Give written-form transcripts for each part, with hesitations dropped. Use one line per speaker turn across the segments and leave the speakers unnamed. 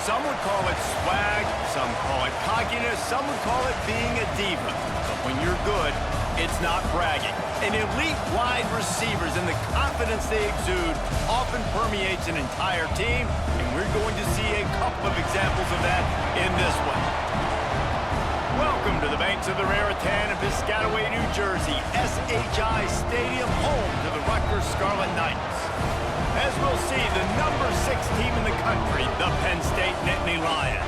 Some would call it swag, some call it cockiness, some would call it being a diva. But when you're good, it's not bragging. And elite wide receivers and the confidence they exude often permeates an entire team, and we're going to see a couple of examples of that in this one. Welcome to the banks of the Raritan in Piscataway, New Jersey, SHI Stadium, home to the Rutgers Scarlet Knights. As we'll see, the number 6 team in the country, the Penn State Nittany Lions,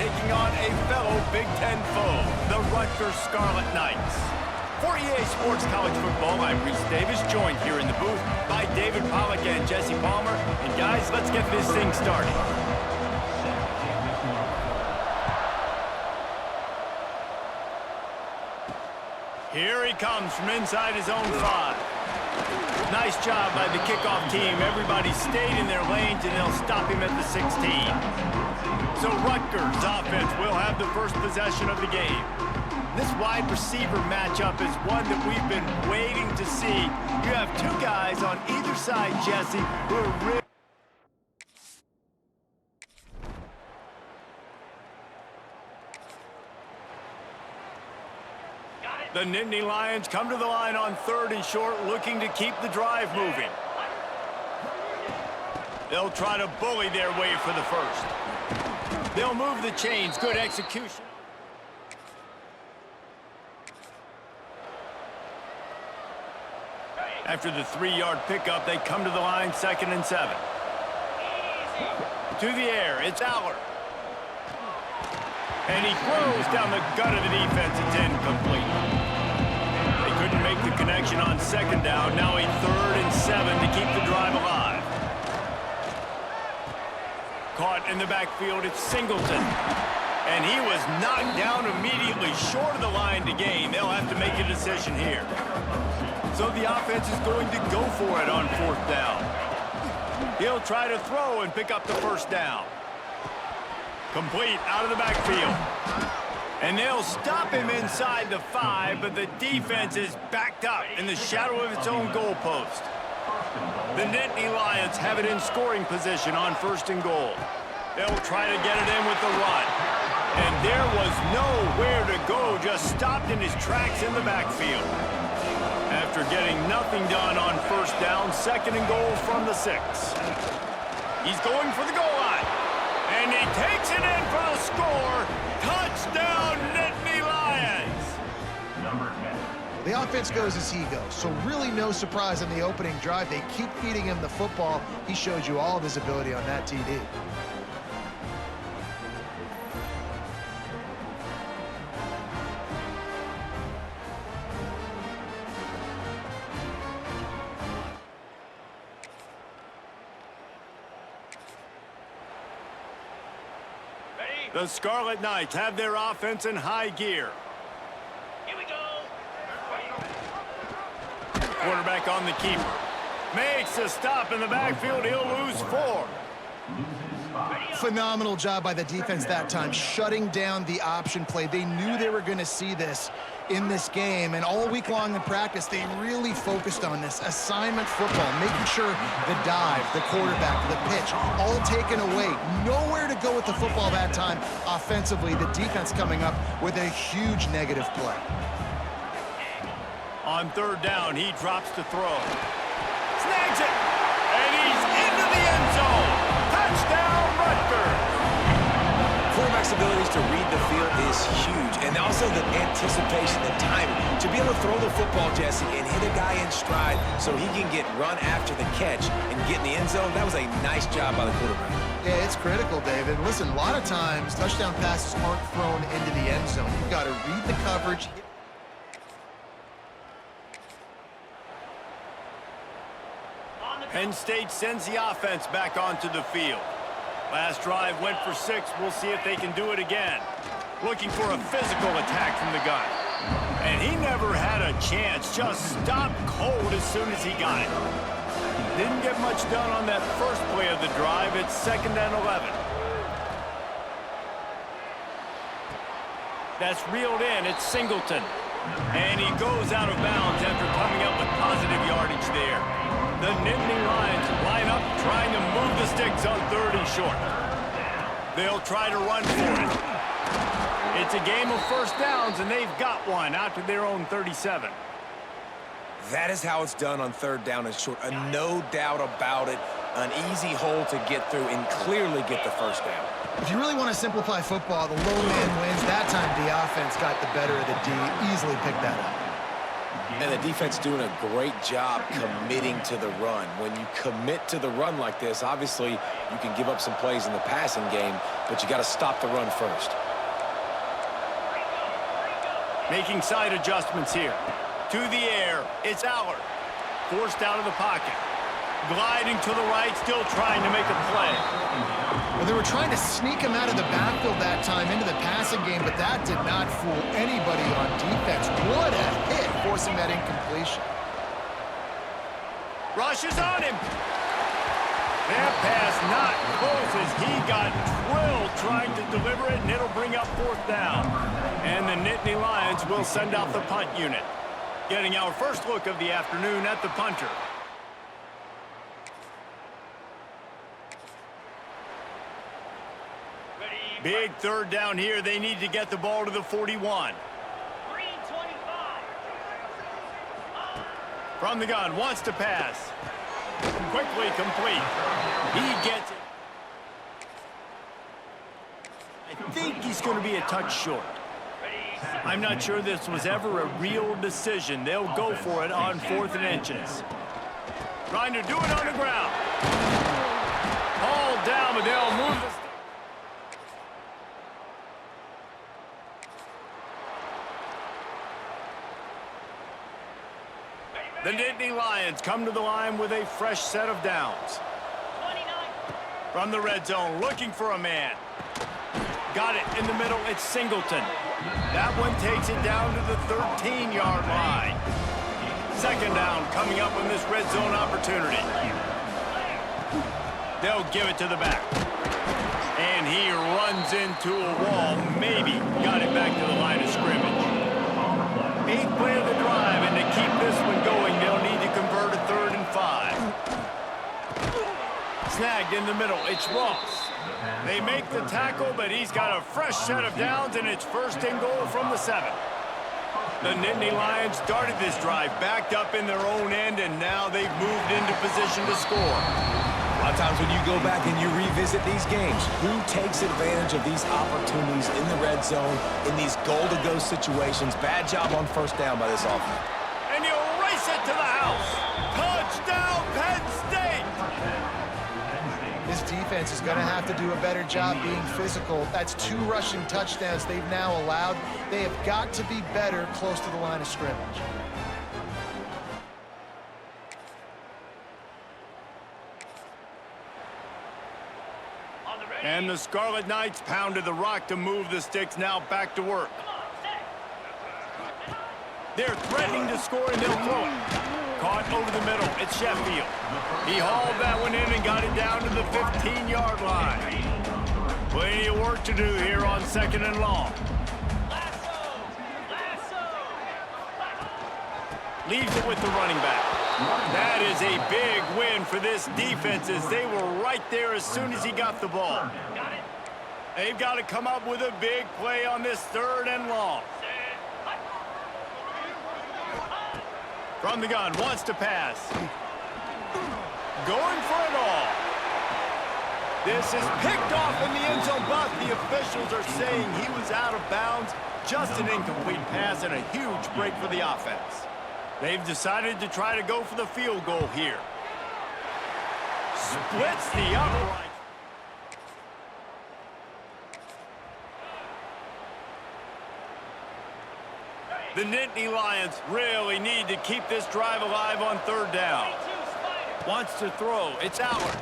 taking on a fellow Big Ten foe, the Rutgers Scarlet Knights. For EA Sports College Football, I'm Reese Davis, joined here in the booth by David Pollack and Jesse Palmer. And guys, let's get this thing started. Here he comes from inside his own 5. Nice job by the kickoff team. Everybody stayed in their lanes, and they'll stop him at the 16. So Rutgers offense will have the first possession of the game. This wide receiver matchup is one that we've been waiting to see. You have 2 guys on either side, Jesse, who are really... The Nittany Lions come to the line on 3rd and short, looking to keep the drive moving. They'll try to bully their way for the first. They'll move the chains. Good execution. After the 3-yard pickup, they come to the line 2nd and 7. To the air, it's Aller. And he throws down the gut of the defense. It's incomplete. They couldn't make the connection on 2nd down. Now a 3rd and 7 to keep the drive alive. Caught in the backfield, it's Singleton. And he was knocked down immediately short of the line to gain. They'll have to make a decision here. So the offense is going to go for it on 4th down. He'll try to throw and pick up the 1st down. Complete out of the backfield. And they'll stop him inside the 5, but the defense is backed up in the shadow of its own goalpost. The Nittany Lions have it in scoring position on 1st and goal. They'll try to get it in with the run. And there was nowhere to go, just stopped in his tracks in the backfield. After getting nothing done on 1st down, 2nd and goal from the 6. He's going for the goal line. And he takes it in for the score. Touchdown, Nittany Lions!
Number 10.
The offense goes as he goes, so really no surprise on the opening drive. They keep feeding him the football. He showed you all of his ability on that TD.
The Scarlet Knights have their offense in high gear.
Here we go.
Quarterback on the keeper. Makes a stop in the backfield. He'll lose 4.
Phenomenal job by the defense that time, shutting down the option play. They knew they were going to see this in this game, and all week long in practice, they really focused on this assignment football, making sure the dive, the quarterback, the pitch, all taken away. Nowhere to go with the football that time offensively. The defense coming up with a huge negative play.
On 3rd down, he drops to throw. Snags it, and he's into the end zone. Touchdown, Rutgers!
Quarterback's abilities to read the field is huge, and also the anticipation, the timing. To be able to throw the football, Jesse, and hit a guy in stride so he can get run after the catch and get in the end zone, that was a nice job by the quarterback.
Yeah, it's critical, David. Listen, a lot of times, touchdown passes aren't thrown into the end zone. You've got to read the coverage.
Penn State sends the offense back onto the field. Last drive went for 6. We'll see if they can do it again. Looking for a physical attack from the guy. And he never had a chance. Just stopped cold as soon as he got it. Didn't get much done on that first play of the drive. It's 2nd and 11. That's reeled in. It's Singleton. And he goes out of bounds after coming up with positive yardage there. The Nittany Lions line up trying to move the sticks on 3rd and short. They'll try to run for it. It's a game of first downs, and they've got one out to their own 37.
That is how it's done on third down and short. No doubt about it. An easy hole to get through and clearly get the first down.
If you really want to simplify football, the low man wins. That time the offense got the better of the D. Easily picked that up.
And the defense doing a great job committing to the run. When you commit to the run like this, obviously you can give up some plays in the passing game, but you got to stop the run first.
Making side adjustments here. To the air, it's Allard. Forced out of the pocket. Gliding to the right, still trying to make a play.
Well, they were trying to sneak him out of the backfield that time into the passing game, but that did not fool anybody on defense. What a hit, forcing that incompletion.
Rushes on him. That pass not close as he got drilled trying to deliver it, and it'll bring up fourth down. And the Nittany Lions will send out the punt unit. Getting our first look of the afternoon at the punter. Big third down here. They need to get the ball to the 41. From the gun, wants to pass. Quickly complete. He gets it. I think he's going to be a touch short. I'm not sure this was ever a real decision. They'll go for it on 4th and inches. Trying to do it on the ground. Ball down, but they'll move the... The Nittany Lions come to the line with a fresh set of downs. From the red zone, looking for a man. Got it in the middle, it's Singleton. That one takes it down to the 13-yard line. Second down coming up on this red zone opportunity. They'll give it to the back. And he runs into a wall, maybe got it back to the line of scrimmage. 8th play of the drive, and to keep this one going, they'll need to convert a 3rd and 5. Snagged in the middle, it's Ross. They make the tackle, but he's got a fresh set of downs, and it's 1st and goal from the 7. The Nittany Lions started this drive, backed up in their own end, and now they've moved into position to score.
A lot of times when you go back and you revisit these games, who takes advantage of these opportunities in the red zone, in these goal-to-go situations? Bad job on 1st down by this offense.
And you race it to the house. Touchdown, Penn State!
This defense is going to have to do a better job being physical. That's 2 rushing touchdowns they've now allowed. They have got to be better close to the line of scrimmage.
And the Scarlet Knights pounded the rock to move the sticks, now back to work. They're threatening to score, and they'll throw it. Caught over the middle, it's Sheffield. He hauled that one in and got it down to the 15-yard line. Plenty of work to do here on 2nd and long. Leaves it with the running back. That is a big win for this defense as they were right there as soon as he got the ball. They've got to come up with a big play on this 3rd and long. From the gun, wants to pass. Going for it all. This is picked off in the end zone, but the officials are saying he was out of bounds. Just an incomplete pass and a huge break for the offense. They've decided to try to go for the field goal here. Splits the upright. The Nittany Lions really need to keep this drive alive on 3rd down. Wants to throw. It's Allard.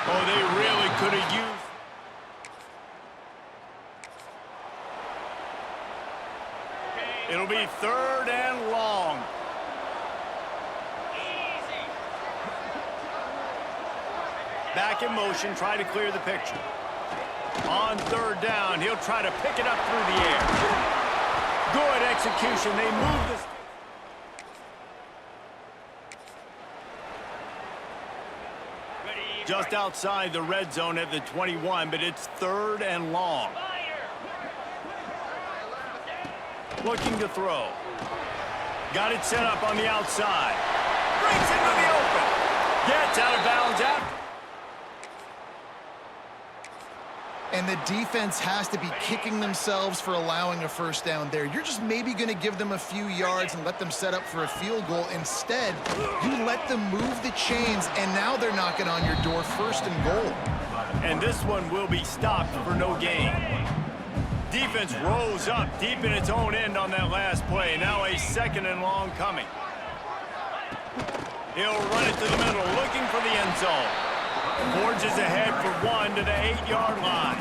Oh, they really could have used... It'll be 3rd and long. Back in motion, try to clear the picture. On 3rd down, he'll try to pick it up through the air. Good execution. They move this. just outside the red zone at the 21, but it's 3rd and long. Looking to throw. Got it set up on the outside. Breaks into the open. Gets out of bounds after.
And the defense has to be kicking themselves for allowing a first down there. You're just maybe going to give them a few yards and let them set up for a field goal. Instead, you let them move the chains, and now they're knocking on your door, 1st and goal.
And this one will be stopped for no gain. Defense rose up deep in its own end on that last play. Now a 2nd and long coming. He'll run it to the middle, looking for the end zone. Forges ahead for 1 to the 8-yard line.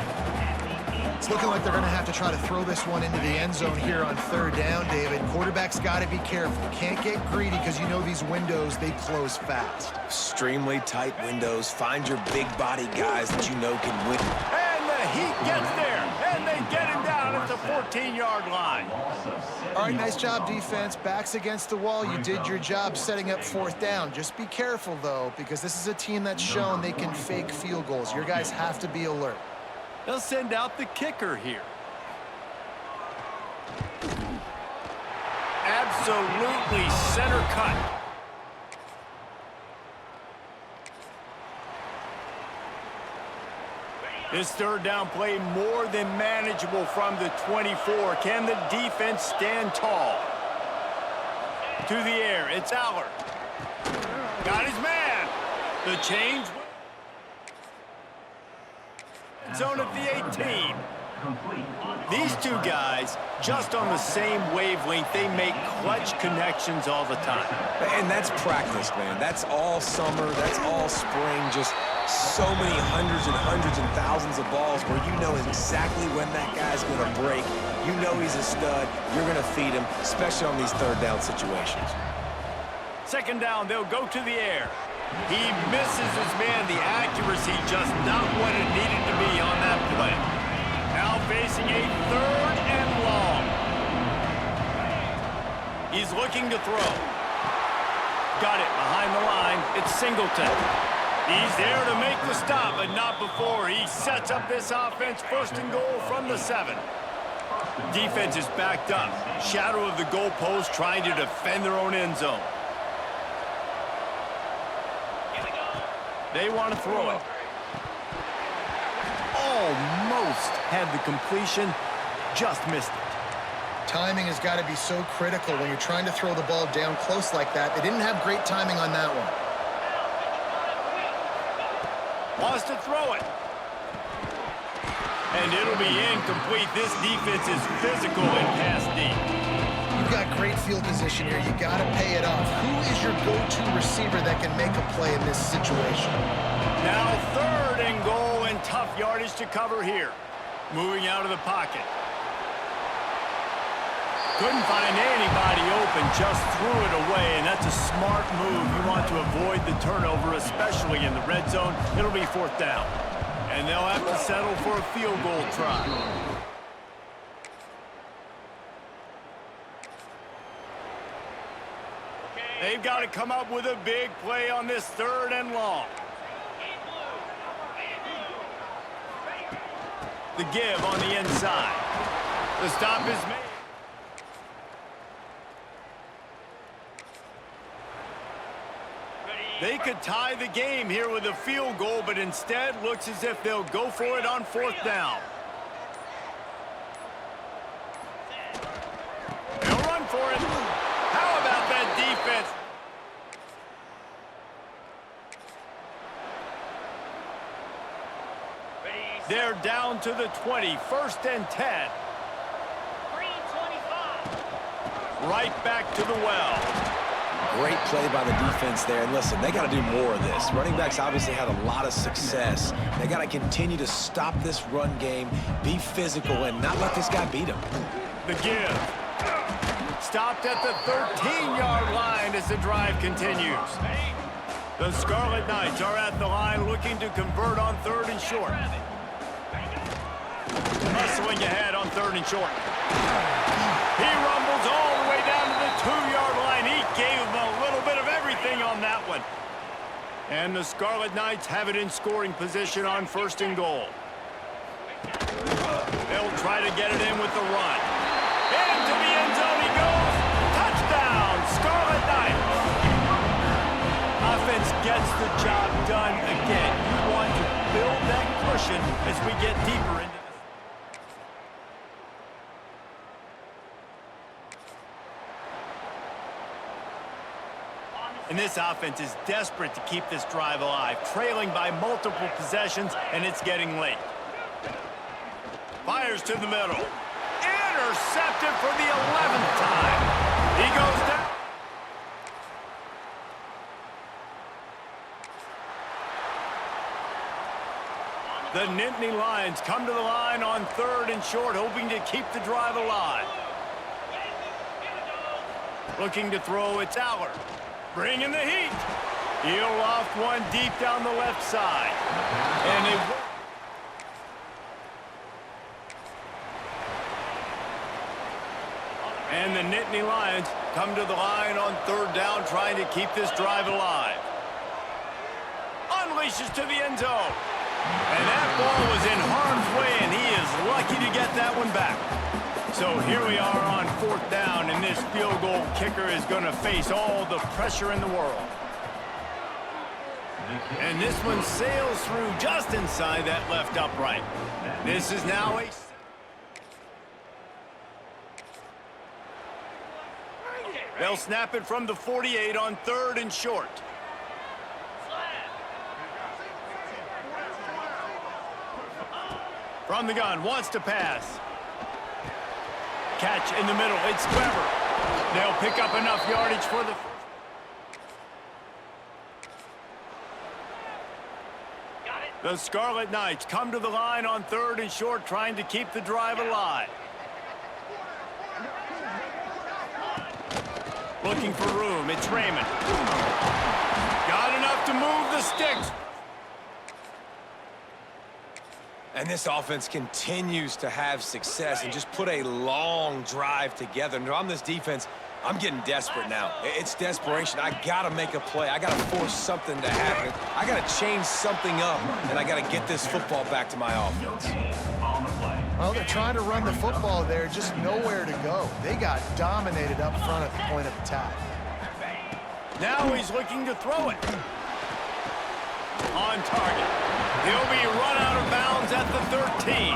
It's looking like they're going to have to try to throw this one into the end zone here on 3rd down, David. Quarterback's got to be careful. Can't get greedy because you know these windows, they close fast.
Extremely tight windows. Find your big body guys that you know can win.
And the heat gets there, and they get him down at the 14-yard line.
All right, nice job, defense. Backs against the wall. You did your job setting up 4th down. Just be careful, though, because this is a team that's shown they can fake field goals. Your guys have to be alert.
They'll send out the kicker here. Absolutely center cut. This 3rd down play more than manageable from the 24. Can the defense stand tall? To the air, it's Aller. Got his man. The change. Zone at the 18. These two guys, just on the same wavelength, they make clutch connections all the time.
And that's practice, man. That's all summer. That's all spring. Just so many hundreds and thousands of balls where you know exactly when that guy's going to break. You know he's a stud. You're going to feed him, especially on these 3rd down situations.
2nd down, they'll go to the air. He misses his man. The accuracy just not what it needed to be on that play. Now facing a 3rd and long. He's looking to throw. Got it behind the line. It's Singleton. He's there to make the stop, but not before. He sets up this offense 1st and goal from the 7. Defense is backed up. Shadow of the goalpost trying to defend their own end zone. They want to throw it. Almost had the completion, just missed it.
Timing has got to be so critical when you're trying to throw the ball down close like that. They didn't have great timing on that one.
Wants to throw it. And it'll be incomplete. This defense is physical and pass deep.
You've got great field position here. You got to pay it off. Who is your go-to receiver that can make a play in this situation?
Now 3rd and goal and tough yardage to cover here. Moving out of the pocket. Couldn't find anybody open, just threw it away, and that's a smart move. You want to avoid the turnover, especially in the red zone. It'll be 4th down. And they'll have to settle for a field goal try. They've got to come up with a big play on this 3rd and long. The give on the inside. The stop is made. They could tie the game here with a field goal, but instead looks as if they'll go for it on 4th down. They'll run for it. How about that defense? They're down to the 20, 1st and 10. Right back to the well.
Great play by the defense there. And listen, they got to do more of this. Running backs obviously had a lot of success. They got to continue to stop this run game, be physical, and not let this guy beat them.
The give. Stopped at the 13-yard line as the drive continues. The Scarlet Knights are at the line looking to convert on 3rd and short. Hustling ahead on 3rd and short. He rumbles all the way down to the 2-yard line. He gave them a little bit of everything on that one. And the Scarlet Knights have it in scoring position on 1st and goal. They'll try to get it in with the run. Into the end zone he goes. Touchdown, Scarlet Knights. Offense gets the job done again. You want to build that cushion as we get deeper into this. And this offense is desperate to keep this drive alive, trailing by multiple possessions, and it's getting late. Fires to the middle. Intercepted for the 11th time. He goes down. The Nittany Lions come to the line on 3rd and short, hoping to keep the drive alive. Looking to throw, it's Allard. Bringing the heat. He'll loft one deep down the left side. And the Nittany Lions come to the line on 3rd down, trying to keep this drive alive. Unleashes to the end zone. And that ball was in harm's way, and he is lucky to get that one back. So here we are on 4th down, and this field goal kicker is going to face all the pressure in the world. And this one sails through just inside that left upright. This is now a... They'll snap it from the 48 on 3rd and short. From the gun, wants to pass. Catch in the middle, it's Weber. They'll pick up enough yardage for the... The Scarlet Knights come to the line on 3rd and short, trying to keep the drive alive. Looking for room, it's Raymond. Got enough to move the sticks.
And this offense continues to have success and just put a long drive together. And on this defense, I'm getting desperate now. It's desperation. I got to make a play. I got to force something to happen. I got to change something up, and I got to get this football back to my offense.
Well, they're trying to run the football there, just nowhere to go. They got dominated up front at the point of attack.
Now he's looking to throw it. On target. He'll be run out of bounds at the 13.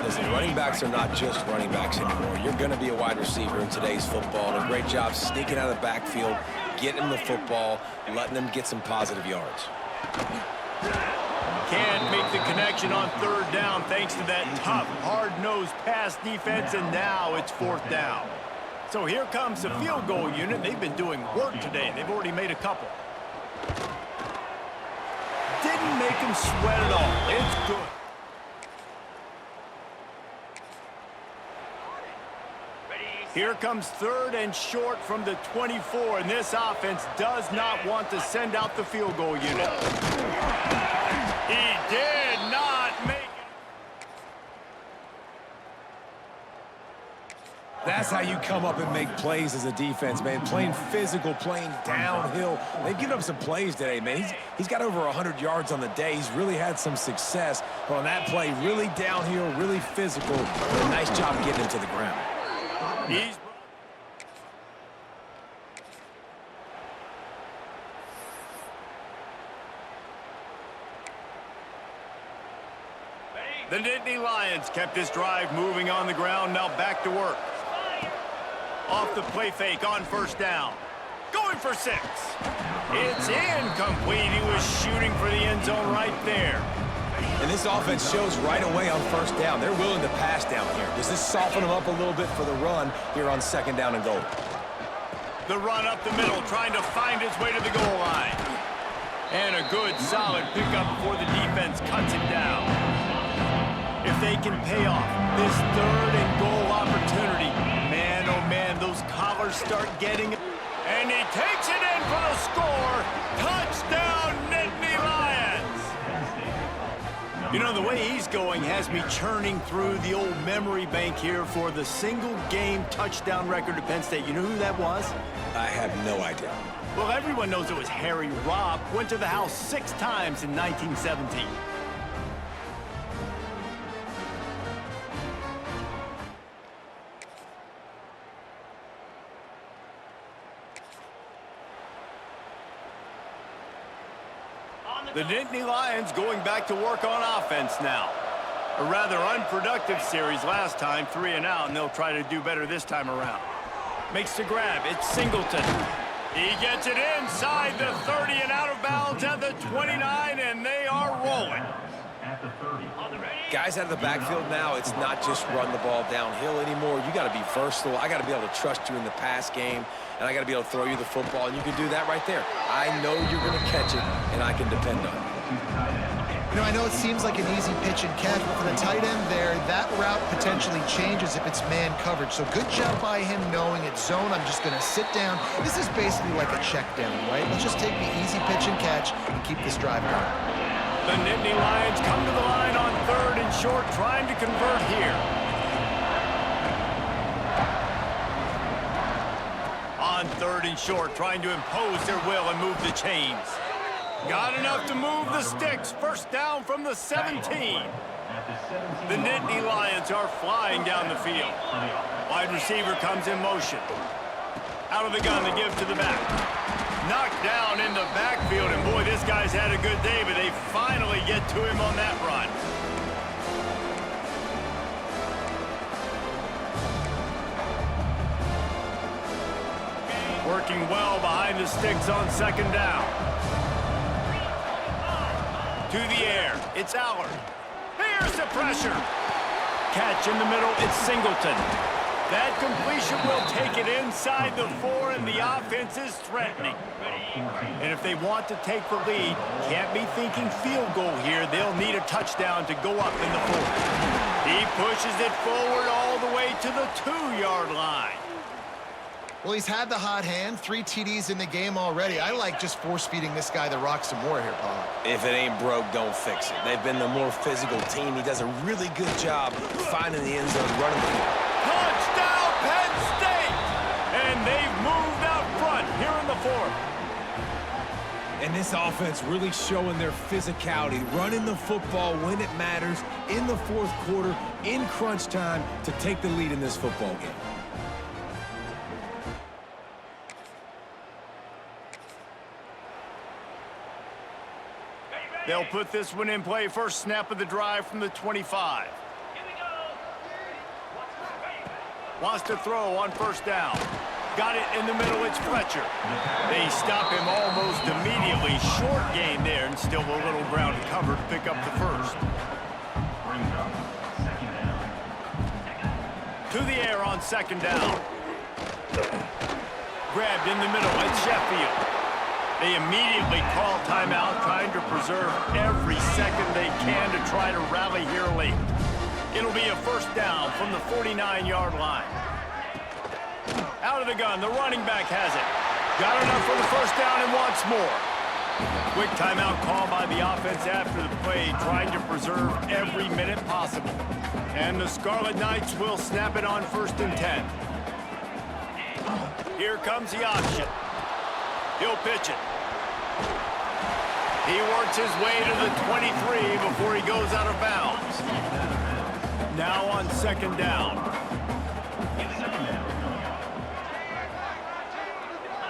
Listen, running backs are not just running backs anymore. You're going to be a wide receiver in today's football. And a great job sneaking out of the backfield, getting them the football, letting them get some positive yards.
Can't make the connection on 3rd down thanks to that tough, hard-nosed pass defense, and now it's 4th down. So here comes the field goal unit. They've been doing work today. They've already made a couple. Didn't make him sweat at all. It's good. Here comes 3rd and short from the 24, and this offense does not want to send out the field goal unit. He did not make it.
That's how you come up and make plays as a defense, man. Playing physical, playing downhill. They've given up some plays today, man. He's got over 100 yards on the day. He's really had some success. But on that play, really downhill, really physical. A nice job getting him to the ground.
The Nittany Lions kept this drive moving on the ground. Now back to work. Off the play fake on 1st down. Going for 6. It's incomplete. He was shooting for the end zone right there.
And this offense shows right away on 1st down. They're willing to pass down here. Does this soften them up a little bit for the run here on 2nd down and goal?
The run up the middle, trying to find his way to the goal line. And a good, solid pickup before the defense cuts him down. If they can pay off this 3rd and goal opportunity, man, oh man, those collars start getting it. And he takes it in for the score. Touchdown, Nittany Lions. You know, the way he's going has me churning through the old memory bank here for the single-game touchdown record at Penn State. You know who that was?
I have no idea.
Well, everyone knows it was Harry Robb. Went to the house 6 times in 1917. The Nittany Lions going back to work on offense now. A rather unproductive series last time, 3 and out, and they'll try to do better this time around. Makes the grab, it's Singleton. He gets it inside the 30 and out of bounds at the 29, and they are rolling.
Guys out of the backfield now, it's not just run the ball downhill anymore. You got to be versatile. I got to be able to trust you in the pass game, and I got to be able to throw you the football, and you can do that right there. I know you're going to catch it, and I can depend on it.
You know, I know it seems like an easy pitch and catch, but for the tight end there, that route potentially changes if it's man coverage. So good job by him knowing it's zone. I'm just going to sit down. This is basically like a check down, right? Let's just take the easy pitch and catch and keep this drive going.
The Nittany Lions come to the line on 3rd and short, trying to convert here. On 3rd and short, trying to impose their will and move the chains. Got enough to move the sticks. First down from the 17. The Nittany Lions are flying down the field. Wide receiver comes in motion. Out of the gun to give to the back. Knocked down in the backfield, and boy, this guy's had a good day, but they finally get to him on that run. Working well behind the sticks on 2nd down. To the air, it's Allard. Here's the pressure. Catch in the middle, it's Singleton. That completion will take it inside the 4, and the offense is threatening. And if they want to take the lead, can't be thinking field goal here. They'll need a touchdown to go up in the 4th. He pushes it forward all the way to the 2-yard line.
Well, he's had the hot hand, 3 TDs in the game already. I like just force-feeding this guy the rock some more here, Paul.
If it ain't broke, don't fix it. They've been the more physical team. He does a really good job finding the end zone, running the field.
Touchdown, Penn State! And they've moved out front here in the 4th.
And this offense really showing their physicality, running the football when it matters, in the 4th quarter, in crunch time, to take the lead in this football game.
They'll put this one in play. First snap of the drive from the 25. Wants to throw on 1st down. Got it in the middle, it's Fletcher. They stop him almost immediately. Short gain there, and still a little ground covered to pick up the 1st. To the air on 2nd down. Grabbed in the middle, it's Sheffield. They immediately call timeout, trying to preserve every second they can to try to rally here late. It'll be a 1st down from the 49-yard line. Out of the gun, the running back has it. Got enough for the 1st down and wants more. Quick timeout call by the offense after the play, trying to preserve every minute possible. And the Scarlet Knights will snap it on 1st and 10. Here comes the option. He'll pitch it. He works his way to the 23 before he goes out of bounds. Now on 2nd down.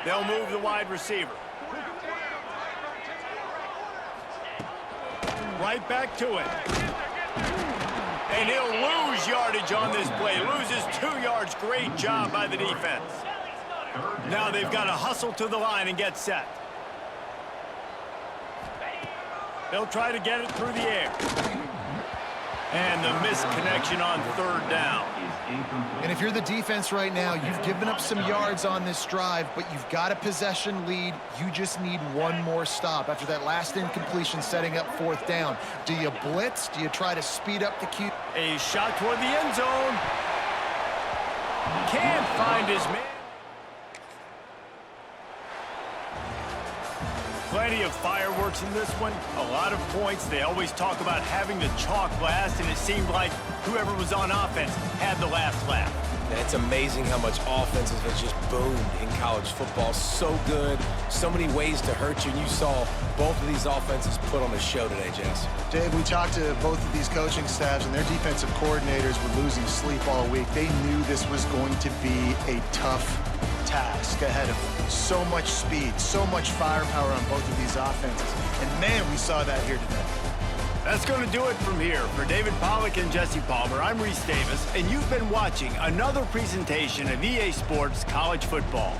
They'll move the wide receiver. Right back to it. And he'll lose yardage on this play. Loses 2 yards. Great job by the defense. Now they've got to hustle to the line and get set. They'll try to get it through the air. And the misconnection on 3rd down.
And if you're the defense right now, you've given up some yards on this drive, but you've got a possession lead. You just need one more stop after that last incompletion setting up 4th down. Do you blitz? Do you try to speed up the queue?
A shot toward the end zone. Can't find his man. Plenty of fireworks in this one, a lot of points. They always talk about having the chalk last, and it seemed like whoever was on offense had the last laugh.
And it's amazing how much offenses have just boomed in college football. So good, so many ways to hurt you, and you saw both of these offenses put on a show today, Jess.
Dave, we talked to both of these coaching staffs, and their defensive coordinators were losing sleep all week. They knew this was going to be a tough task ahead of them. So much speed, so much firepower on both of these offenses. And man, we saw that here today.
That's going to do it from here. For David Pollack and Jesse Palmer, I'm Reese Davis, and you've been watching another presentation of EA Sports College Football.